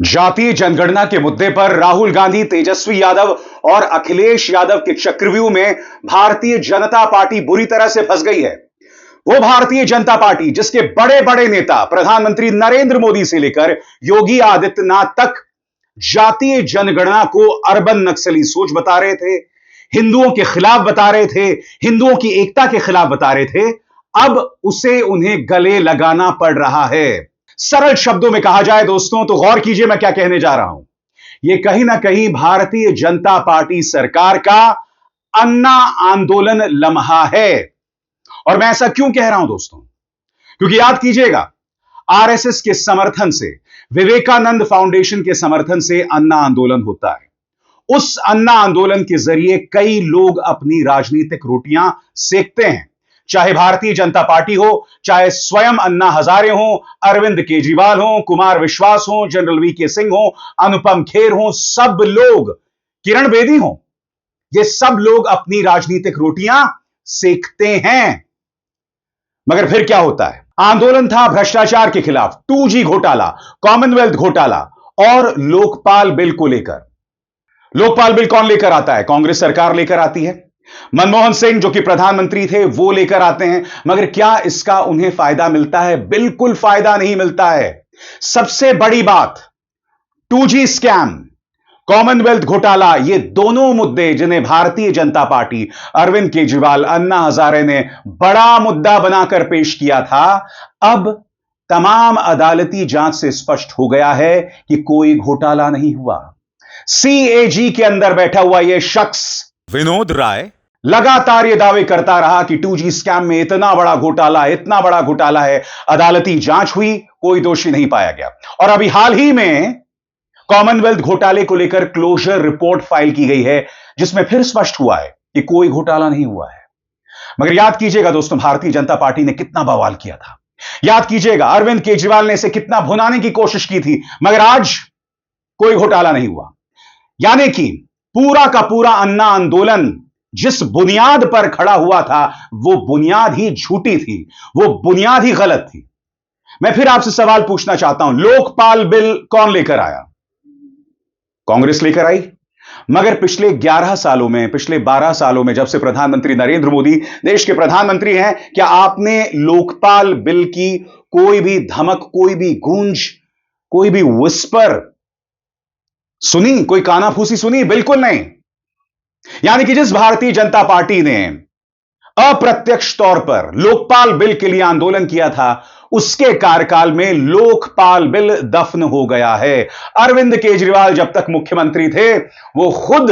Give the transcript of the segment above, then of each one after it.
जातीय जनगणना के मुद्दे पर राहुल गांधी, तेजस्वी यादव और अखिलेश यादव के चक्रव्यूह में भारतीय जनता पार्टी बुरी तरह से फंस गई है। वो भारतीय जनता पार्टी जिसके बड़े बड़े नेता प्रधानमंत्री नरेंद्र मोदी से लेकर योगी आदित्यनाथ तक जातीय जनगणना को अर्बन नक्सली सोच बता रहे थे, हिंदुओं के खिलाफ बता रहे थे, हिंदुओं की एकता के खिलाफ बता रहे थे, अब उसे उन्हें गले लगाना पड़ रहा है। सरल शब्दों में कहा जाए दोस्तों तो गौर कीजिए मैं क्या कहने जा रहा हूं। यह कहीं ना कहीं भारतीय जनता पार्टी सरकार का अन्ना आंदोलन लम्हा है। और मैं ऐसा क्यों कह रहा हूं दोस्तों? क्योंकि याद कीजिएगा, आरएसएस के समर्थन से, विवेकानंद फाउंडेशन के समर्थन से अन्ना आंदोलन होता है। उस अन्ना आंदोलन के जरिए कई लोग अपनी राजनीतिक रोटियां सेकते हैं, चाहे भारतीय जनता पार्टी हो, चाहे स्वयं अन्ना हजारे हो, अरविंद केजरीवाल हो, कुमार विश्वास हो, जनरल वीके सिंह हो, अनुपम खेर हो, सब लोग, किरण बेदी हो, ये सब लोग अपनी राजनीतिक रोटियां सेकते हैं। मगर फिर क्या होता है? आंदोलन था भ्रष्टाचार के खिलाफ, 2G घोटाला, कॉमनवेल्थ घोटाला और लोकपाल बिल को लेकर। लोकपाल बिल कौन लेकर आता है? कांग्रेस सरकार लेकर आती है। मनमोहन सिंह जो कि प्रधानमंत्री थे वो लेकर आते हैं। मगर क्या इसका उन्हें फायदा मिलता है? बिल्कुल फायदा नहीं मिलता है। सबसे बड़ी बात, 2G स्कैम, कॉमनवेल्थ घोटाला, ये दोनों मुद्दे जिन्हें भारतीय जनता पार्टी, अरविंद केजरीवाल, अन्ना हजारे ने बड़ा मुद्दा बनाकर पेश किया था, अब तमाम अदालती जांच से स्पष्ट हो गया है कि कोई घोटाला नहीं हुआ। CAG के अंदर बैठा हुआ यह शख्स विनोद राय लगातार यह दावे करता रहा कि 2G स्कैम में इतना बड़ा घोटाला है, अदालती जांच हुई, कोई दोषी नहीं पाया गया। और अभी हाल ही में कॉमनवेल्थ घोटाले को लेकर क्लोजर रिपोर्ट फाइल की गई है, जिसमें फिर स्पष्ट हुआ है कि कोई घोटाला नहीं हुआ है। मगर याद कीजिएगा दोस्तों, भारतीय जनता पार्टी ने कितना बवाल किया था। याद कीजिएगा, अरविंद केजरीवाल ने इसे कितना भुनाने की कोशिश की थी, मगर आज कोई घोटाला नहीं हुआ। यानी कि पूरा का पूरा अन्ना आंदोलन जिस बुनियाद पर खड़ा हुआ था, वो बुनियाद ही झूठी थी, वो बुनियाद ही गलत थी। मैं फिर आपसे सवाल पूछना चाहता हूं, लोकपाल बिल कौन लेकर आया? कांग्रेस लेकर आई। मगर पिछले 11 सालों में, पिछले 12 सालों में, जब से प्रधानमंत्री नरेंद्र मोदी देश के प्रधानमंत्री हैं, क्या आपने लोकपाल बिल की कोई भी धमक, कोई भी गूंज, कोई भी विस्पर सुनी? कोई कानाफूसी सुनी? बिल्कुल नहीं। यानी कि जिस भारतीय जनता पार्टी ने अप्रत्यक्ष तौर पर लोकपाल बिल के लिए आंदोलन किया था, उसके कार्यकाल में लोकपाल बिल दफन हो गया है। अरविंद केजरीवाल जब तक मुख्यमंत्री थे, वो खुद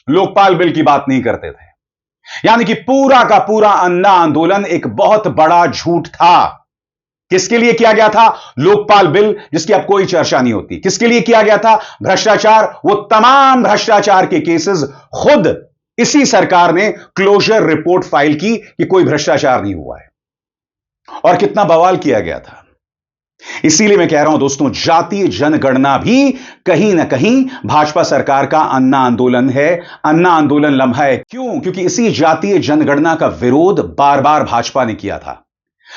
लोकपाल बिल की बात नहीं करते थे। यानी कि पूरा का पूरा अन्ना आंदोलन एक बहुत बड़ा झूठ था। किसके लिए किया गया था? लोकपाल बिल, जिसकी अब कोई चर्चा नहीं होती। किसके लिए किया गया था? भ्रष्टाचार। वो तमाम भ्रष्टाचार के केसेस खुद इसी सरकार ने क्लोजर रिपोर्ट फाइल की कि कोई भ्रष्टाचार नहीं हुआ है। और कितना बवाल किया गया था। इसीलिए मैं कह रहा हूं दोस्तों, जातीय जनगणना भी कहीं ना कहीं भाजपा सरकार का अन्ना आंदोलन है, अन्ना आंदोलन लम्हा है। क्यों? क्योंकि इसी जातीय जनगणना का विरोध बार बार भाजपा ने किया था।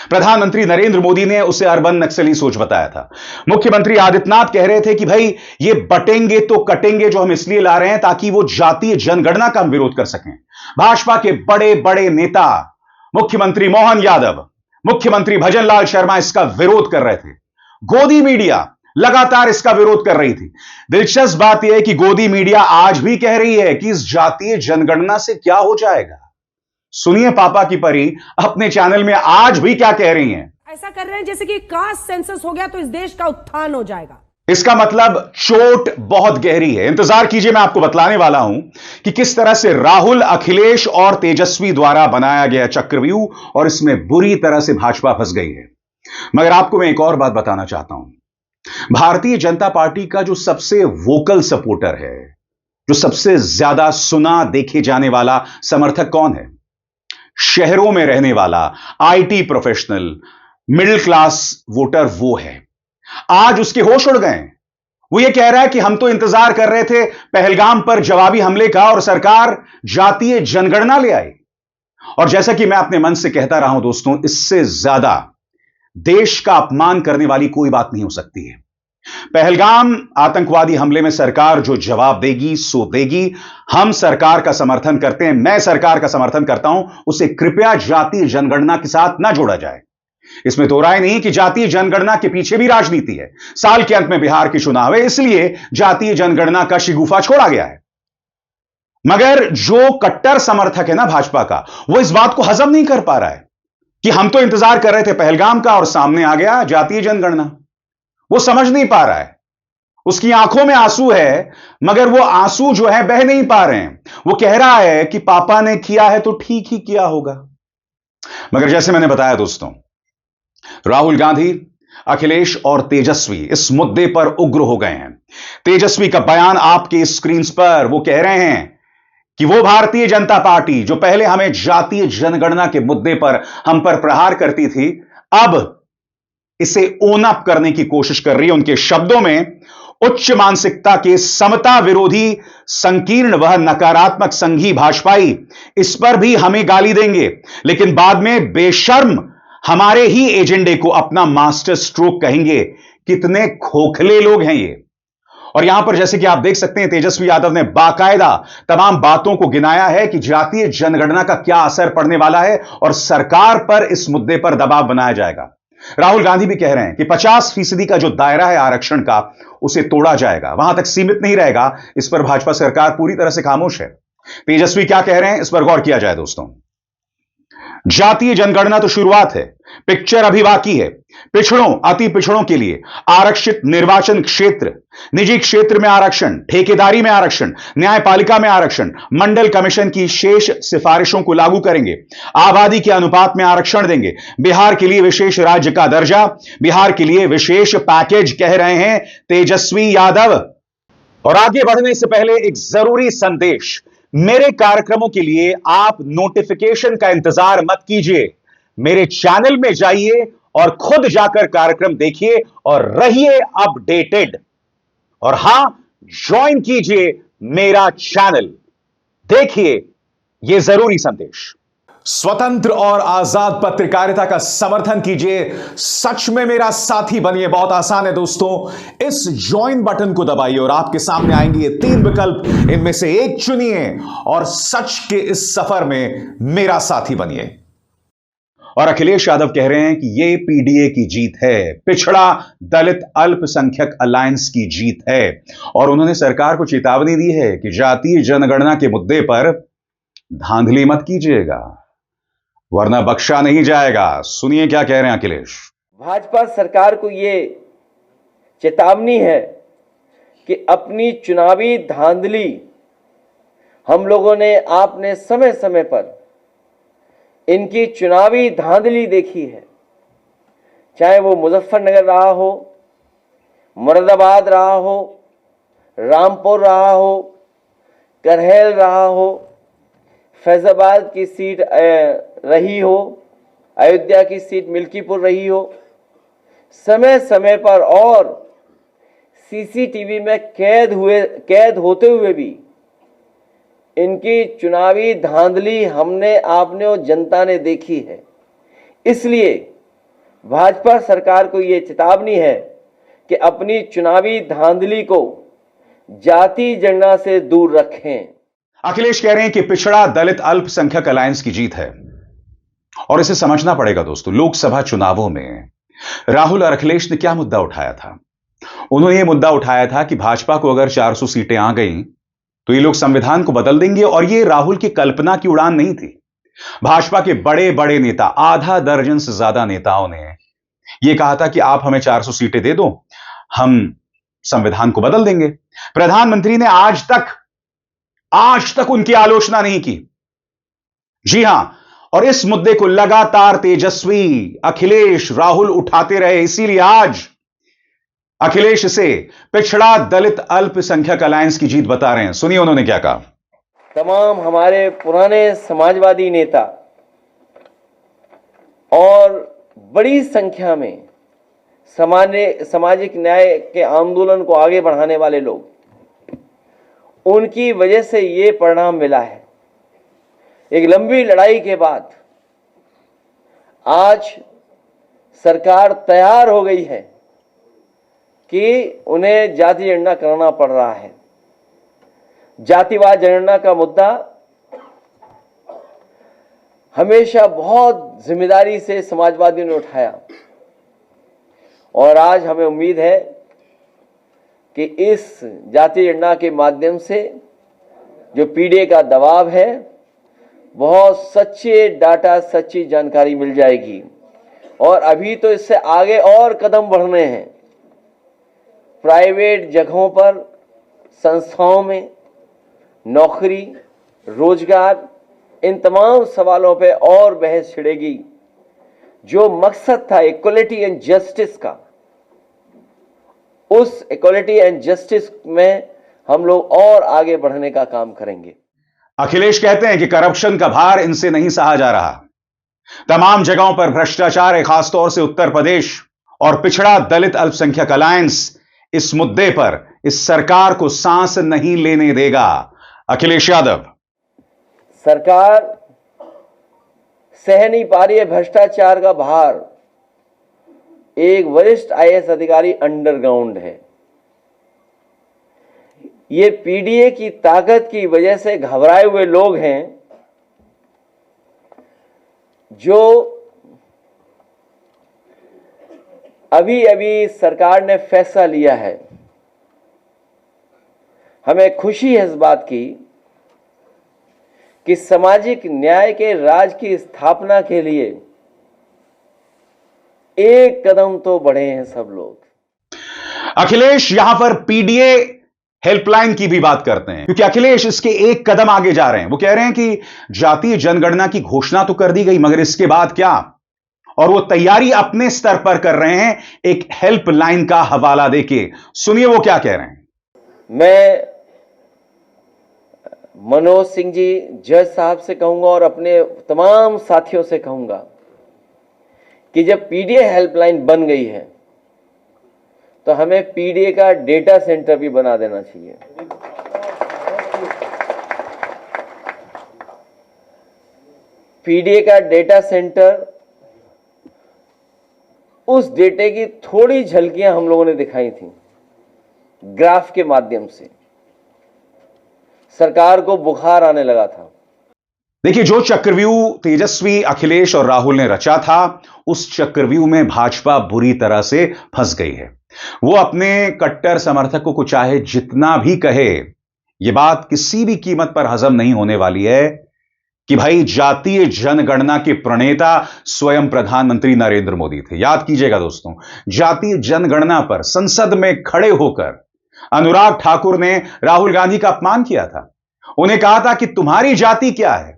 प्रधानमंत्री नरेंद्र मोदी ने उसे अर्बन नक्सली सोच बताया था। मुख्यमंत्री आदित्यनाथ कह रहे थे कि भाई ये बटेंगे तो कटेंगे जो हम इसलिए ला रहे हैं ताकि वो जातीय जनगणना का हम विरोध कर सकें। भाजपा के बड़े बड़े नेता, मुख्यमंत्री मोहन यादव, मुख्यमंत्री भजनलाल शर्मा इसका विरोध कर रहे थे। गोदी मीडिया लगातार इसका विरोध कर रही थी। दिलचस्प बात यह है कि गोदी मीडिया आज भी कह रही है कि इस जातीय जनगणना से क्या हो जाएगा। सुनिए पापा की परी अपने चैनल में आज भी क्या कह रही हैं। ऐसा कर रहे हैं जैसे कि कास्ट सेंसस हो गया तो इस देश का उत्थान हो जाएगा। इसका मतलब चोट बहुत गहरी है। इंतजार कीजिए, मैं आपको बतलाने वाला हूं कि किस तरह से राहुल, अखिलेश और तेजस्वी द्वारा बनाया गया चक्रव्यूह, और इसमें बुरी तरह से भाजपा फंस गई है। मगर आपको मैं एक और बात बताना चाहता हूं। भारतीय जनता पार्टी का जो सबसे वोकल सपोर्टर है, जो सबसे ज्यादा सुना देखे जाने वाला समर्थक कौन है? शहरों में रहने वाला IT professional, middle class voter वो है। आज उसके होश उड़ गए। वो ये कह रहा है कि हम तो इंतजार कर रहे थे पहलगाम पर जवाबी हमले का, और सरकार जातीय जनगणना ले आई। और जैसा कि मैं अपने मन से कहता रहा हूं दोस्तों, इससे ज्यादा देश का अपमान करने वाली कोई बात नहीं हो सकती है। पहलगाम आतंकवादी हमले में सरकार जो जवाब देगी सो देगी। हम सरकार का समर्थन करते हैं, मैं सरकार का समर्थन करता हूं, उसे कृपया जातीय जनगणना के साथ ना जोड़ा जाए। इसमें दो राय नहीं कि जातीय जनगणना के पीछे भी राजनीति है। साल के अंत में बिहार के चुनाव है, इसलिए जातीय जनगणना का शिगुफा छोड़ा गया है। मगर जो कट्टर समर्थक है ना भाजपा का, वो इस बात को हजम नहीं कर पा रहा है कि हम तो इंतजार कर रहे थे पहलगाम का और सामने आ गया जातीय जनगणना। वो समझ नहीं पा रहा है, उसकी आंखों में आंसू है, मगर वो आंसू जो है बह नहीं पा रहे हैं। वो कह रहा है कि पापा ने किया है तो ठीक ही किया होगा। मगर जैसे मैंने बताया दोस्तों, राहुल गांधी, अखिलेश और तेजस्वी इस मुद्दे पर उग्र हो गए हैं। तेजस्वी का बयान आपके स्क्रीन पर, वो कह रहे हैं कि वो भारतीय जनता पार्टी जो पहले हमें जातीय जनगणना के मुद्दे पर हम पर प्रहार करती थी, अब इसे ओन अप करने की कोशिश कर रही है। उनके शब्दों में, उच्च मानसिकता के समता विरोधी संकीर्ण वह नकारात्मक संघी भाजपाई इस पर भी हमें गाली देंगे, लेकिन बाद में बेशर्म हमारे ही एजेंडे को अपना मास्टर स्ट्रोक कहेंगे। कितने खोखले लोग हैं ये। और यहां पर जैसे कि आप देख सकते हैं, तेजस्वी यादव ने बाकायदा तमाम बातों को गिनाया है कि जातीय जनगणना का क्या असर पड़ने वाला है और सरकार पर इस मुद्दे पर दबाव बनाया जाएगा। राहुल गांधी भी कह रहे हैं कि 50% का जो दायरा है आरक्षण का, उसे तोड़ा जाएगा, वहां तक सीमित नहीं रहेगा। इस पर भाजपा सरकार पूरी तरह से खामोश है। तेजस्वी क्या कह रहे हैं, इस पर गौर किया जाए दोस्तों। जातीय जनगणना तो शुरुआत है, पिक्चर अभी बाकी है। पिछड़ों, अति पिछड़ों के लिए आरक्षित निर्वाचन क्षेत्र, निजी क्षेत्र में आरक्षण, ठेकेदारी में आरक्षण, न्यायपालिका में आरक्षण, मंडल कमीशन की शेष सिफारिशों को लागू करेंगे, आबादी के अनुपात में आरक्षण देंगे, बिहार के लिए विशेष राज्य का दर्जा, बिहार के लिए विशेष पैकेज कह रहे हैं तेजस्वी यादव। और आगे बढ़ने से पहले एक जरूरी संदेश, मेरे कार्यक्रमों के लिए आप नोटिफिकेशन का इंतजार मत कीजिए। मेरे चैनल में जाइए और खुद जाकर कार्यक्रम देखिए और रहिए अपडेटेड। और हां, ज्वाइन कीजिए मेरा चैनल, देखिए यह जरूरी संदेश। स्वतंत्र और आजाद पत्रकारिता का समर्थन कीजिए, सच में मेरा साथी बनिए। बहुत आसान है दोस्तों, इस ज्वाइन बटन को दबाइए और आपके सामने आएंगे ये 3 विकल्प, इनमें से एक चुनिए और सच के इस सफर में मेरा साथी बनिए। और अखिलेश यादव कह रहे हैं कि ये पीडीए की जीत है, पिछड़ा दलित अल्पसंख्यक अलायंस की जीत है। और उन्होंने सरकार को चेतावनी दी है कि जातीय जनगणना के मुद्दे पर धांधली मत कीजिएगा, वरना बख्शा नहीं जाएगा। सुनिए क्या कह रहे हैं अखिलेश। भाजपा सरकार को ये चेतावनी है कि अपनी चुनावी धांधली हम लोगों ने, आपने समय समय पर इनकी चुनावी धांधली देखी है, चाहे वो मुजफ्फरनगर रहा हो, मुरादाबाद रहा हो, रामपुर रहा हो, करहल रहा हो, फैजाबाद की सीट रही हो, अयोध्या की सीट मिल्कीपुर रही हो। समय समय पर और सीसीटीवी में कैद होते हुए भी इनकी चुनावी धांधली हमने, आपने और जनता ने देखी है। इसलिए भाजपा सरकार को ये चेतावनी है कि अपनी चुनावी धांधली को जाति जनगणना से दूर रखें। अखिलेश कह रहे हैं कि पिछड़ा दलित अल्पसंख्यक अलायंस की जीत है और इसे समझना पड़ेगा दोस्तों। लोकसभा चुनावों में राहुल और अखिलेश ने क्या मुद्दा उठाया था? उन्होंने यह मुद्दा उठाया था कि भाजपा को अगर 400 सीटें आ गई तो ये लोग संविधान को बदल देंगे। और ये राहुल की कल्पना की उड़ान नहीं थी। भाजपा के बड़े बड़े नेता, आधा दर्जन से ज्यादा नेताओं ने यह कहा था कि आप हमें 400 सीटें दे दो, हम संविधान को बदल देंगे। प्रधानमंत्री ने आज तक उनकी आलोचना नहीं की। जी हां, और इस मुद्दे को लगातार तेजस्वी, अखिलेश, राहुल उठाते रहे। इसीलिए आज अखिलेश इसे पिछड़ा दलित अल्पसंख्यक अलायंस की जीत बता रहे हैं। सुनिए उन्होंने क्या कहा। तमाम हमारे पुराने समाजवादी नेता और बड़ी संख्या में सामाजिक न्याय के आंदोलन को आगे बढ़ाने वाले लोग, उनकी वजह से ये परिणाम मिला है। एक लंबी लड़ाई के बाद आज सरकार तैयार हो गई है कि उन्हें जाति जनगणना कराना पड़ रहा है। जातिवाद जनगणना का मुद्दा हमेशा बहुत जिम्मेदारी से समाजवादियों ने उठाया और आज हमें उम्मीद है कि इस जाति जनगणना के माध्यम से जो पीडीए का दबाव है, बहुत सच्चे डाटा, सच्ची जानकारी मिल जाएगी। और अभी तो इससे आगे और कदम बढ़ने हैं। प्राइवेट जगहों पर, संस्थाओं में नौकरी, रोजगार, इन तमाम सवालों पे और बहस छिड़ेगी। जो मकसद था इक्वलिटी एंड जस्टिस का, उस इक्वलिटी एंड जस्टिस में हम लोग और आगे बढ़ने का काम करेंगे। अखिलेश कहते हैं कि करप्शन का भार इनसे नहीं सहा जा रहा। तमाम जगहों पर भ्रष्टाचार है, खासतौर से उत्तर प्रदेश और पिछड़ा दलित अल्पसंख्यक अलायंस इस मुद्दे पर इस सरकार को सांस नहीं लेने देगा। अखिलेश यादव, सरकार सह नहीं पा रही है भ्रष्टाचार का भार। एक वरिष्ठ आईएएस अधिकारी अंडरग्राउंड है। ये पीडीए की ताकत की वजह से घबराए हुए लोग हैं जो अभी अभी सरकार ने फैसला लिया है। हमें खुशी है इस बात की कि सामाजिक न्याय के राज की स्थापना के लिए एक कदम तो बढ़े हैं सब लोग। अखिलेश यहां पर पीडीए हेल्पलाइन की भी बात करते हैं, क्योंकि अखिलेश इसके एक कदम आगे जा रहे हैं। वो कह रहे हैं कि जातीय जनगणना की घोषणा तो कर दी गई, मगर इसके बाद क्या? और वो तैयारी अपने स्तर पर कर रहे हैं एक हेल्पलाइन का हवाला देके। सुनिए वो क्या कह रहे हैं। मैं मनोज सिंह जी जज साहब से कहूंगा और अपने तमाम साथियों से कहूंगा कि जब पीडीए हेल्पलाइन बन गई है तो हमें पीडीए का डेटा सेंटर भी बना देना चाहिए। पीडीए का डेटा सेंटर, उस डेटे की थोड़ी झलकियां हम लोगों ने दिखाई थी ग्राफ के माध्यम से। सरकार को बुखार आने लगा था। देखिए, जो चक्रव्यूह तेजस्वी, अखिलेश और राहुल ने रचा था, उस चक्रव्यूह में भाजपा बुरी तरह से फंस गई है। वो अपने कट्टर समर्थकों को चाहे जितना भी कहे, यह बात किसी भी कीमत पर हजम नहीं होने वाली है कि भाई जातीय जनगणना के प्रणेता स्वयं प्रधानमंत्री नरेंद्र मोदी थे। याद कीजिएगा दोस्तों, जातीय जनगणना पर संसद में खड़े होकर अनुराग ठाकुर ने राहुल गांधी का अपमान किया था। उन्हें कहा था कि तुम्हारी जाति क्या है?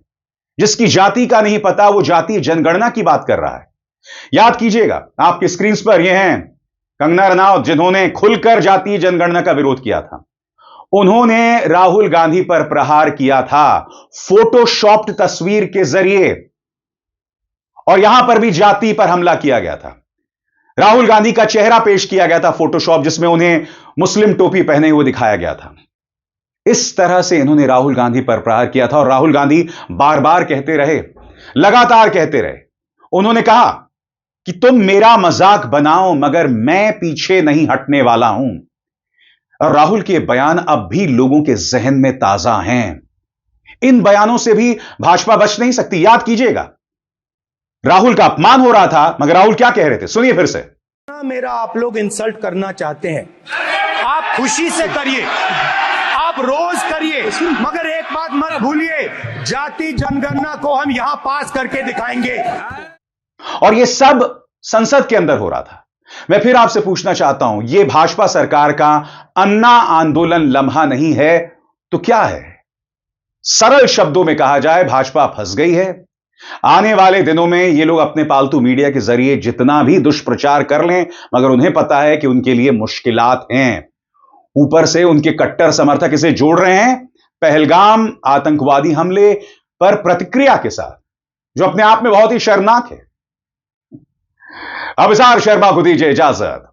जिसकी जाति का नहीं पता वो जातीय जनगणना की बात कर रहा है। याद कीजिएगा, आपकी स्क्रीन पर ये हैं कंगना रनौत, जिन्होंने खुलकर जातीय जनगणना का विरोध किया था। उन्होंने राहुल गांधी पर प्रहार किया था फोटोशॉप्ड तस्वीर के जरिए, और यहां पर भी जाति पर हमला किया गया था। राहुल गांधी का चेहरा पेश किया गया था फोटोशॉप, जिसमें उन्हें मुस्लिम टोपी पहने हुए दिखाया गया था। इस तरह से इन्होंने राहुल गांधी पर प्रहार किया था और राहुल गांधी बार बार कहते रहे, लगातार कहते रहे। उन्होंने कहा कि तुम मेरा मजाक बनाओ मगर मैं पीछे नहीं हटने वाला हूं। और राहुल के बयान अब भी लोगों के जहन में ताजा हैं। इन बयानों से भी भाजपा बच नहीं सकती। याद कीजिएगा, राहुल का अपमान हो रहा था, मगर राहुल क्या कह रहे थे, सुनिए फिर से। मेरा आप लोग इंसल्ट करना चाहते हैं, आप खुशी से करिए, आप रोज करिए, मगर एक बात मत भूलिए, जाति जनगणना को हम यहां पास करके दिखाएंगे। और यह सब संसद के अंदर हो रहा था। मैं फिर आपसे पूछना चाहता हूं, यह भाजपा सरकार का अन्ना आंदोलन लम्हा नहीं है तो क्या है? सरल शब्दों में कहा जाए, भाजपा फंस गई है। आने वाले दिनों में ये लोग अपने पालतू मीडिया के जरिए जितना भी दुष्प्रचार कर लें, मगर उन्हें पता है कि उनके लिए मुश्किलात हैं। ऊपर से उनके कट्टर समर्थक इसे जोड़ रहे हैं पहलगाम आतंकवादी हमले पर प्रतिक्रिया के साथ, जो अपने आप में बहुत ही शर्मनाक है। अभिसार शर्मा को दीजिए इजाजत।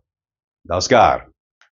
नमस्कार।